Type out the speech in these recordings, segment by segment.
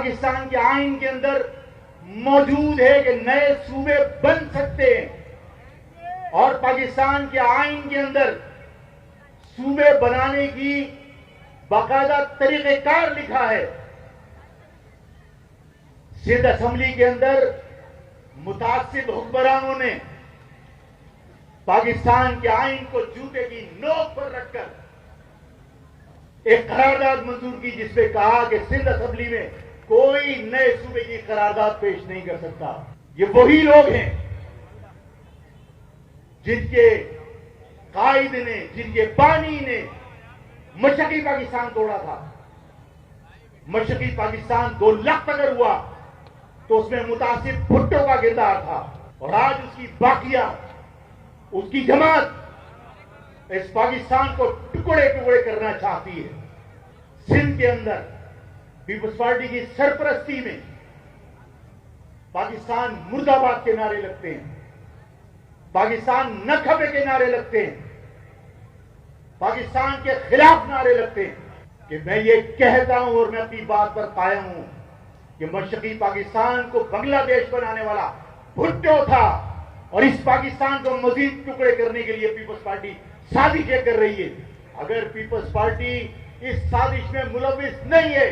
پاکستان کے آئین کے اندر موجود ہے کہ نئے صوبے بن سکتے ہیں، اور پاکستان کے آئین کے اندر صوبے بنانے کی باقاعدہ طریقہ کار لکھا ہے۔ سندھ اسمبلی کے اندر متعصب حکمرانوں نے پاکستان کے آئین کو جوتے کی نوک پر رکھ کر ایک قرارداد منظور کی، جس میں کہا کہ سندھ اسمبلی میں کوئی نئے صوبے کی قرارداد پیش نہیں کر سکتا۔ یہ وہی لوگ ہیں جن کے قائد نے، جن کے بانی نے مشرقی پاکستان توڑا تھا۔ مشرقی پاکستان 2 لاکھ اگر ہوا تو اس میں متعصب بھٹو کا کردار تھا، اور آج اس کی باقیہ، اس کی جماعت اس پاکستان کو ٹکڑے ٹکڑے کرنا چاہتی ہے۔ سندھ کے اندر پیپلز پارٹی کی سرپرستی میں پاکستان مرد آباد کے نعرے لگتے ہیں، پاکستان نہ کھپے کے نعرے لگتے ہیں، پاکستان کے خلاف نعرے لگتے ہیں۔ کہ میں یہ کہتا ہوں اور میں اپنی بات پر قائم ہوں کہ مشرقی پاکستان کو بنگلہ دیش بنانے والا بھٹو تھا، اور اس پاکستان کو مزید ٹکڑے کرنے کے لیے پیپلز پارٹی سازشیں کر رہی ہے۔ اگر پیپلز پارٹی اس سازش میں ملوث نہیں ہے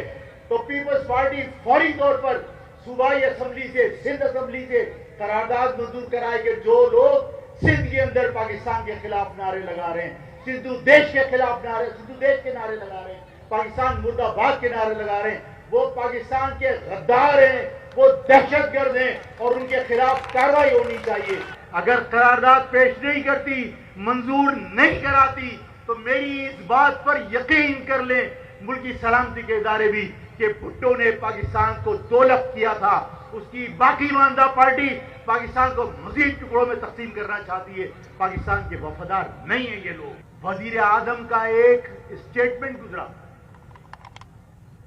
تو پیپلز پارٹی فوری طور پر صوبائی اسمبلی سے، سندھ اسمبلی سے قرارداد منظور کرائے کہ جو لوگ سندھ کے اندر پاکستان کے خلاف نعرے لگا رہے ہیں، سندھو دیش کے خلاف نعرے، سندھو دیش کے نعرے لگا رہے ہیں، پاکستان مرد آباد کے نعرے لگا رہے ہیں، وہ پاکستان کے غدار ہیں، وہ دہشت گرد ہیں، اور ان کے خلاف کارروائی ہونی چاہیے۔ اگر قرارداد پیش نہیں کرتی، منظور نہیں کراتی، تو میری اس بات پر یقین کر لیں ملکی سلامتی کے ادارے بھی کہ بھٹو نے پاکستان کو دولت کیا تھا۔ اس کی باقی ماندہ پارٹی پاکستان کو مزید ٹکڑوں میں تقسیم کرنا چاہتی ہے۔ پاکستان کے وفادار نہیں ہیں یہ لوگ۔ وزیر اعظم کا ایک اسٹیٹمنٹ گزرا،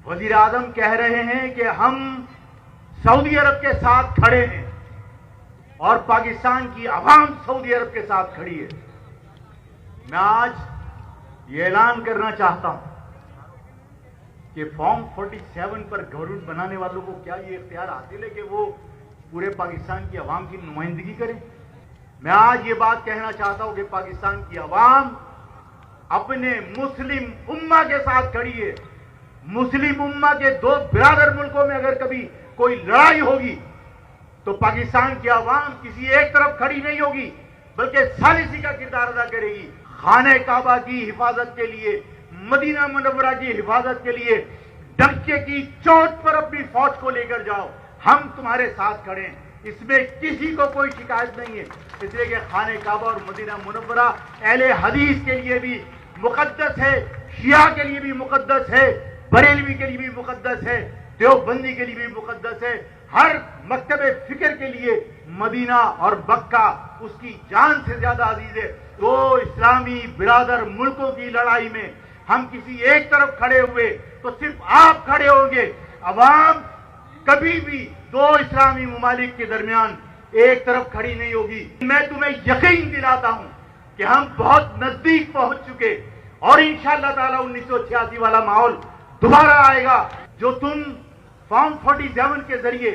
وزیر اعظم کہہ رہے ہیں کہ ہم سعودی عرب کے ساتھ کھڑے ہیں اور پاکستان کی عوام سعودی عرب کے ساتھ کھڑی ہے۔ میں آج یہ اعلان کرنا چاہتا ہوں کہ فارم 47 پر گورنمنٹ بنانے والوں کو کیا یہ اختیار حاصل ہے کہ وہ پورے پاکستان کی عوام کی نمائندگی کریں؟ میں آج یہ بات کہنا چاہتا ہوں کہ پاکستان کی عوام اپنے مسلم امہ کے ساتھ کھڑی ہے۔ مسلم امہ کے 2 برادر ملکوں میں اگر کبھی کوئی لڑائی ہوگی تو پاکستان کی عوام کسی ایک طرف کھڑی نہیں ہوگی، بلکہ ثالثی کا کردار ادا کرے گی۔ خانہ کعبہ کی حفاظت کے لیے، مدینہ منورہ کی حفاظت کے لیے ڈنکے کی چوٹ پر اپنی فوج کو لے کر جاؤ، ہم تمہارے ساتھ کھڑے ہیں۔ اس میں کسی کو کوئی شکایت نہیں ہے، اس لیے کہ خانہ کعبہ اور مدینہ منورہ اہل حدیث کے لیے بھی مقدس ہے، شیعہ کے لیے بھی مقدس ہے، بریلوی کے لیے بھی مقدس ہے، دیوبندی کے لیے بھی مقدس ہے۔ ہر مکتب فکر کے لیے مدینہ اور مکہ اس کی جان سے زیادہ عزیز ہے۔ 2 اسلامی برادر ملکوں کی لڑائی میں ہم کسی ایک طرف کھڑے ہوئے تو صرف آپ کھڑے ہوں گے، عوام کبھی بھی 2 اسلامی ممالک کے درمیان ایک طرف کھڑی نہیں ہوگی۔ میں تمہیں یقین دلاتا ہوں کہ ہم بہت نزدیک پہنچ چکے، اور انشاءاللہ تعالی 1986 والا ماحول دوبارہ آئے گا۔ جو تم فارم 47 کے ذریعے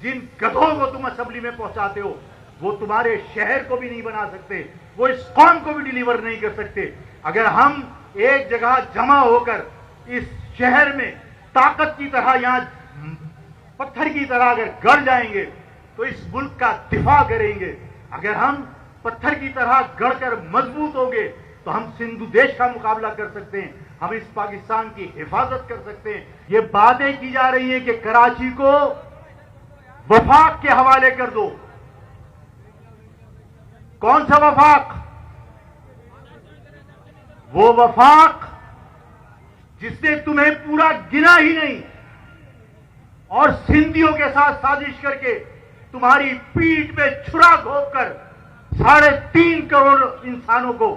جن گدھوں کو تم اسمبلی میں پہنچاتے ہو، وہ تمہارے شہر کو بھی نہیں بنا سکتے، وہ اس قوم کو بھی ڈیلیور نہیں کر سکتے۔ اگر ہم ایک جگہ جمع ہو کر اس شہر میں طاقت کی طرح، یہاں پتھر کی طرح اگر گڑ جائیں گے تو اس ملک کا دفاع کریں گے۔ اگر ہم پتھر کی طرح گڑ کر مضبوط ہوں گے تو ہم سندھو دیش کا مقابلہ کر سکتے ہیں، ہم اس پاکستان کی حفاظت کر سکتے ہیں۔ یہ باتیں کی جا رہی ہیں کہ کراچی کو وفاق کے حوالے کر دو۔ کون سا وفاق؟ وہ وفاق جس نے تمہیں پورا گنا ہی نہیں، اور سندھیوں کے ساتھ سازش کر کے تمہاری پیٹھ پہ چھرا گھونپ کر 3.5 کروڑ انسانوں کو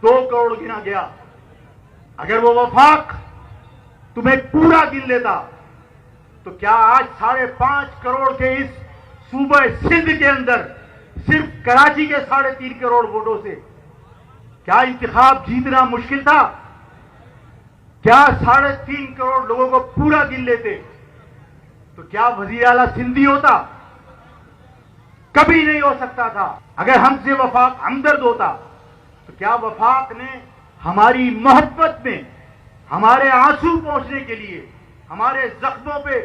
2 کروڑ گنا گیا۔ اگر وہ وفاق تمہیں پورا گن لیتا تو کیا آج 5.5 کروڑ کے اس صوبہ سندھ کے اندر صرف کراچی کے 3.5 کروڑ ووٹوں سے کیا انتخاب جیتنا مشکل تھا؟ کیا 3.5 کروڑ لوگوں کو پورا گن لیتے؟ تو کیا وزیر اعلیٰ سندھی ہوتا؟ کبھی نہیں ہو سکتا تھا۔ اگر ہم سے وفاق ہمدرد ہوتا تو کیا وفاق نے ہماری محبت میں ہمارے آنسو پہنچنے کے لیے، ہمارے زخموں پہ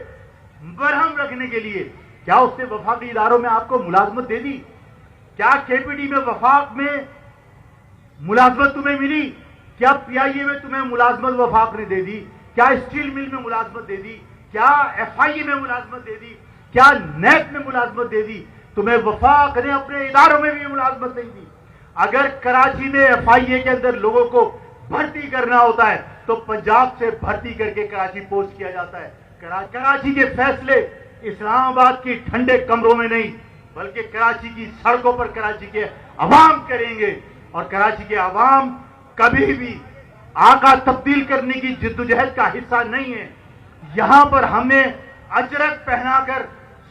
مرہم رکھنے کے لیے، کیا اس نے وفاقی اداروں میں آپ کو ملازمت دے دی؟ کیا کے پی ڈی میں وفاق میں ملازمت تمہیں ملی؟ کیا پی آئی اے میں تمہیں ملازمت وفاق نے دے دی؟ کیا اسٹیل مل میں ملازمت دے دی؟ کیا ایف آئی اے میں ملازمت دے دی؟ کیا نیب میں ملازمت دے دی؟ تمہیں وفاق نے اپنے اداروں میں بھی ملازمت نہیں دی۔ اگر کراچی میں ایف آئی اے کے اندر لوگوں کو بھرتی کرنا ہوتا ہے تو پنجاب سے بھرتی کر کے کراچی پوسٹ کیا جاتا ہے۔ کراچی کے فیصلے اسلام آباد کی ٹھنڈے کمروں میں نہیں بلکہ کراچی کی سڑکوں پر کراچی کے عوام کریں گے، اور کراچی کے عوام کبھی بھی آقا تبدیل کرنے کی جدوجہد کا حصہ نہیں ہے۔ یہاں پر ہمیں اجرک پہنا کر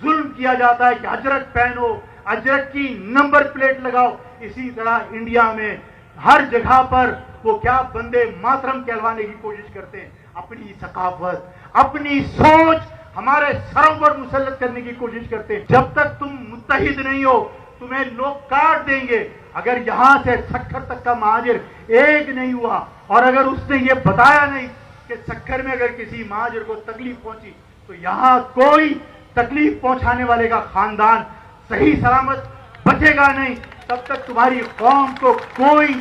ظلم کیا جاتا ہے کہ اجرک پہنو، اجرک کی نمبر پلیٹ لگاؤ۔ اسی طرح انڈیا میں ہر جگہ پر وہ کیا بندے ماترم کہلوانے کی کوشش کرتے ہیں، اپنی ثقافت، اپنی سوچ ہمارے سروں پر مسلط کرنے کی کوشش کرتے ہیں۔ جب تک تم متحد نہیں ہو تمہیں لوگ کاٹ دیں گے۔ اگر یہاں سے سکھر تک کا مہاجر ایک نہیں ہوا اور اگر اس نے یہ بتایا نہیں کہ سکھر میں اگر کسی مہاجر کو تکلیف پہنچی تو یہاں کوئی تکلیف پہنچانے والے کا خاندان صحیح سلامت بچے گا نہیں، تب تک تمہاری قوم کو کوئی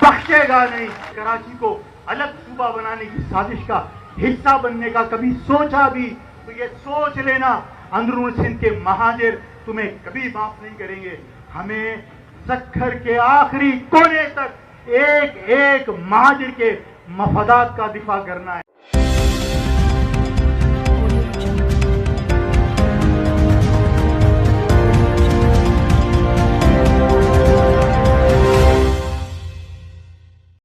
بخشے گا نہیں۔ کراچی کو الگ صوبہ بنانے کی سازش کا حصہ بننے کا کبھی سوچا بھی تو یہ سوچ لینا اندرون سندھ کے مہاجر تمہیں کبھی معاف نہیں کریں گے۔ ہمیں سکھر کے آخری کونے تک ایک ایک مہاجر کے مفادات کا دفاع کرنا ہے۔